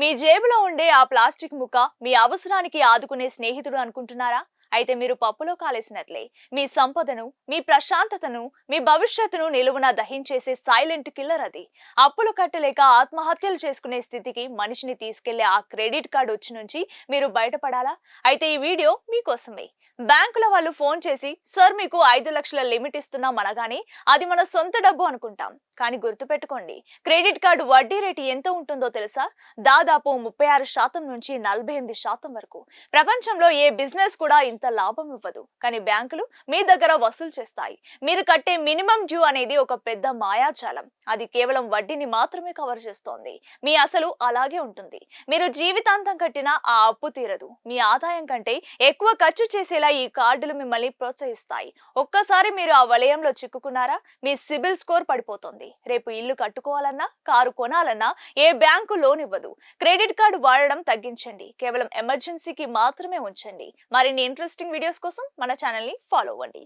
మీ జేబులో ఉండే ఆ ప్లాస్టిక్ ముక్క మీ అవసరానికి ఆదుకునే స్నేహితుడు అనుకుంటున్నారా? అయితే మీరు పప్పులో కాలేసినట్లే. మీ సంపదను, మీ ప్రశాంతతను, మీ భవిష్యత్తును నిలువున దహించేసే సైలెంట్ కిల్లర్ అది. అప్పులు కట్టలేక ఆత్మహత్యలు చేసుకునే స్థితికి మనిషిని తీసుకెళ్లే ఆ క్రెడిట్ కార్డు వచ్చి నుంచి మీరు బయటపడాలా? అయితే ఈ వీడియో మీకోసమే. బ్యాంకుల వాళ్ళు ఫోన్ చేసి సార్ మీకు 5 లక్షల లిమిట్ ఇస్తున్నాం అనగానే అది మన సొంత డబ్బు అనుకుంటాం. కానీ గుర్తుపెట్టుకోండి, క్రెడిట్ కార్డు వడ్డీ రేటు ఎంత ఉంటుందో తెలుసా? దాదాపు 36% నుంచి 48% వరకు. ప్రపంచంలో ఏ బిజినెస్ కూడా ఇంత లాభం ఇవ్వదు, కానీ బ్యాంకులు మీ దగ్గర వసూలు చేస్తాయి. మీరు కట్టే మినిమం డ్యూ అనేది ఒక పెద్ద మాయాజాలం. అది కేవలం వడ్డీని మాత్రమే కవర్ చేస్తోంది. మీ అసలు అలాగే ఉంటుంది. మీరు జీవితాంతం కట్టినా ఆ అప్పు తీరదు. మీ ఆదాయం కంటే ఎక్కువ ఖర్చు చేసేలా ఈ కార్డులు మిమ్మల్ని ప్రోత్సహిస్తాయి. ఒక్కసారి మీరు ఆ వలయంలో చిక్కుకున్నారా, మీ సిబిల్ స్కోర్ పడిపోతుంది. రేపు ఇల్లు కట్టుకోవాలన్నా, కారు కొనాలన్నా ఏ బ్యాంకు లోన్ ఇవ్వదు. క్రెడిట్ కార్డు వాడడం తగ్గించండి. కేవలం ఎమర్జెన్సీకి మాత్రమే ఉంచండి. మరిన్ని ఇంట్రెస్టింగ్ వీడియోస్ కోసం మన ఛానల్ ని ఫాలో అవ్వండి.